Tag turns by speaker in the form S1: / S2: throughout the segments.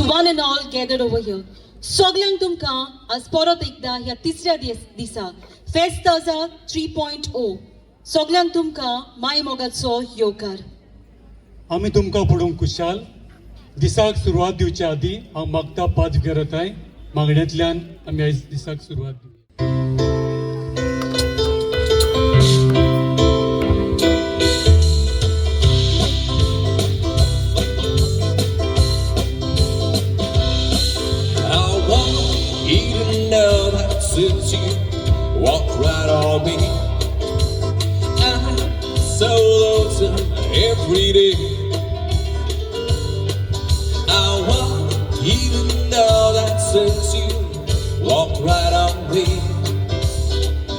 S1: one and all gathered over here. सगळ्यांक तुमकां आज परत एकदा ह्या तिसऱ्या दिसा फेस्त 3.0 सगळ्यांक तुमकां माय मोगाचो येवकार.
S2: आमी तुमकां पडूंक कुशाल दिसाक सुरवात दिवचे आदीं हांव मागता पांच गरताय मागण्यांतल्यान आमी आयज दिसाक सुरवात Divya.
S3: Even though that since you walk right on me, I'm so lonesome every day. I want, even though that since you walk right on me,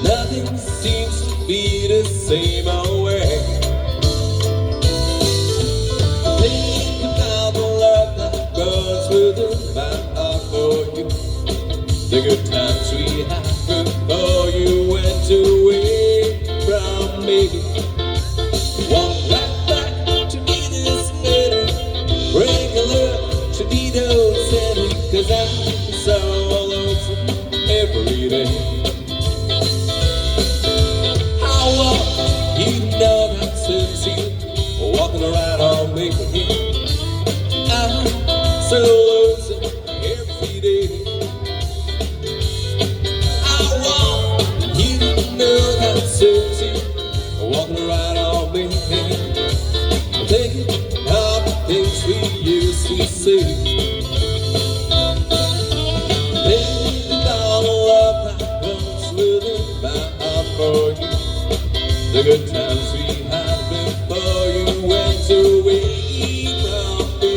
S3: nothing seems to be the same away. Think about the love that goes within my heart for you. The good times we had before you went away from me. Walk right back to me this minute, regular to be those silly, 'cause I'm so lonesome every day. How long you know that since you walking around on me with you, I'm so lonesome every day. Since you walking around on me, thinking of the things we used to say, thinking about the love that comes within my heart for you, the good times we had before you went away from me.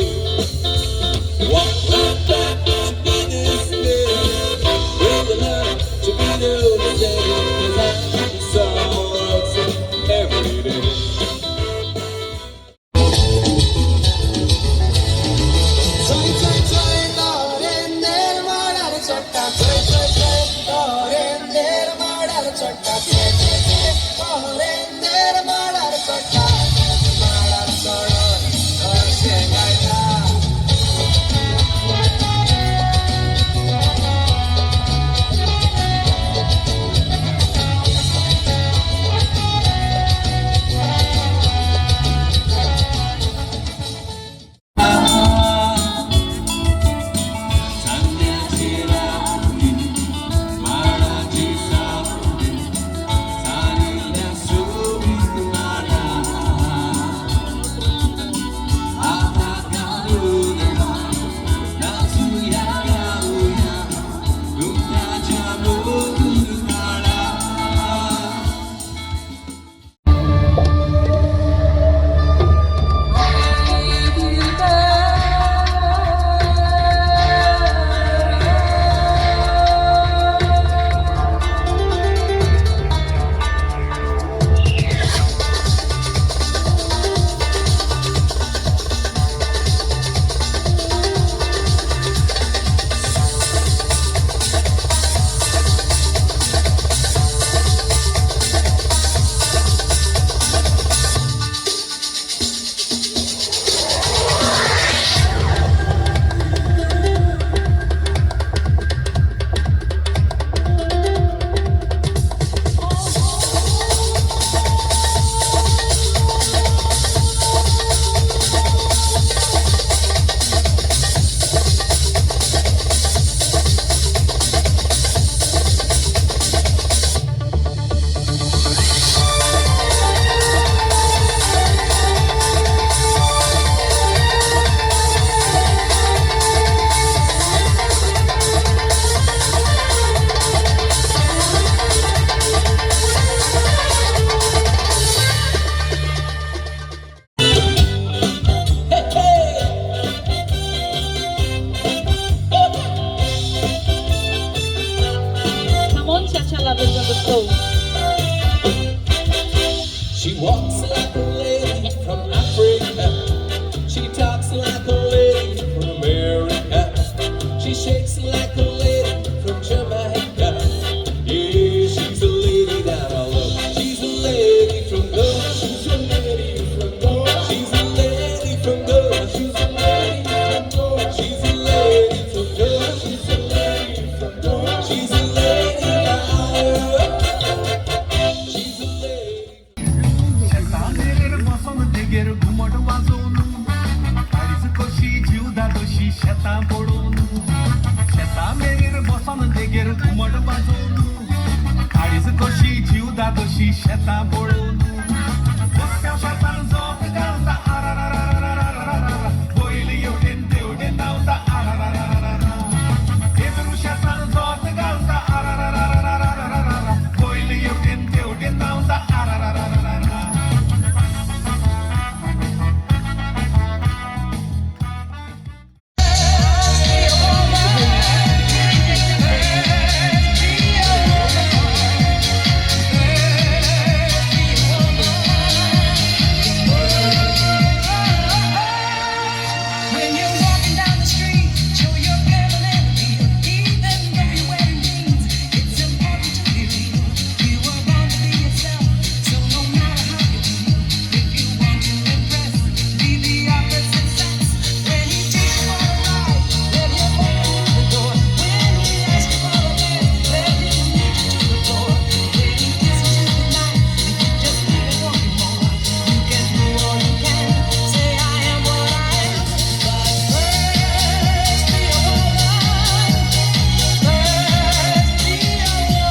S3: Walk right back to be this minute, bring the love to be those days, 'cause I'm so lonesome every day.
S4: Soy Norender Madar Chotta. Soy Norender Madar Chotta. Norender Madar Chotta. Madar Chotta. Arse Gaita.
S3: She walks like a lady from Africa. She talks like a lady from America. She shakes like a lady from Jamaica. Yeah, she's a lady that I love. She's a lady from Goa. She's a lady from Goa. She's a lady from Goa. She's a lady from Goa. She's a lady.
S5: दोशी शेतां पडून शेतां मेरेर बसोन देगेर घुमट वाजोवन काळीज कशी जीवदा दोशी शेतां पडून बसत्या शेतान जोत घालता आरारारारारारारा बैल येवटेन तेवटेन धांवता आरारारारारारा एदरू शेतान जोत घालता आरारारारारारारा बैल येवटेन तेवटेन धांवता आरारारारारारा
S6: When you're walking down the street, show your femininity. Even though you're wearing jeans, it's important to be real. You were born to be yourself, so no matter how you feel, if you want to impress, be the opposite sex. When he takes you for a ride, let him open the door. When he asks you for a kiss, let him lead you to the floor. When he kisses you goodnight, you can just leave it wanting more. You can do all you can, say I am what I am. But first be a woman. First be a woman.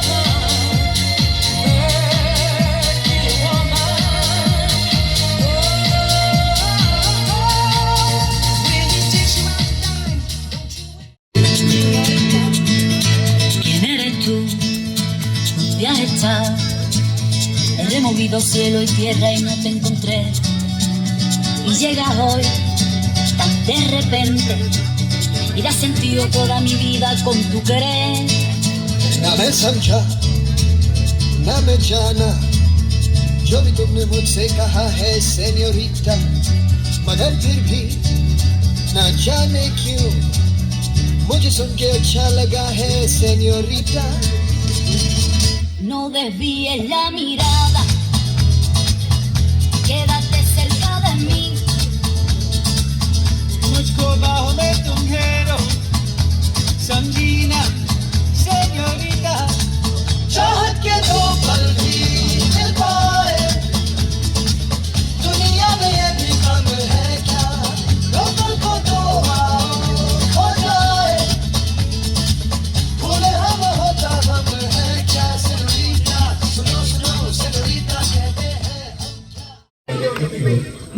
S6: First be a woman. When he takes you out to dine, don't you
S7: ¿Quién eres tú? ¿Dónde has estado? He removido cielo y tierra y no te encontré. Y llegas hoy tan de repente y has sentido toda mi vida con tu querer.
S4: ना मैं समझा ना मैं जाना जो भी तुमने मुझसे कहा है सेन्योरिटा मगर फिर भी ना जाने क्यों मुझे सुन के अच्छा लगा है senorita
S7: No desvíes la mirada, quédate cerca de mí.
S5: मुझको बाहों में तुम घेरो समझीना सेन्योरिटा
S4: चाहत के दो पल भी मिल पाए दुनिया में ये भी कम है क्या दो पल को दो आओ हो जाए भूले हम होता हम है क्या सेनोरिटा सुनो सुनो सेनोरिटा कहते हैं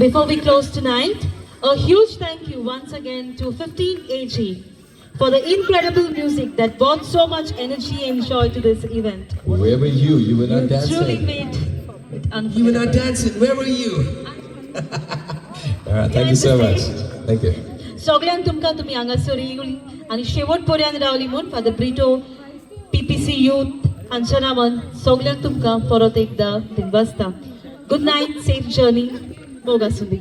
S1: Before we close tonight, a huge thank you once again to 15 AG for the incredible music that brought so much energy and joy to this event.
S3: Where were you? You were not
S1: You truly
S3: dancing.
S1: made it
S3: You were
S1: unforgettable.
S3: not dancing. Where were you? All right, thank you so much. Thank you.
S1: सगळ्यांक तुमकां तुमी हांगासर येयली आनी शेवट पर्यंत रावली म्हूण फादर ब्रिटो PPC यूथ हांच्या नांवान सगळ्यांक तुमकां परत एकदां दिनवासता. गुड नायट, सेफ जर्नी, मोग आसूं दी.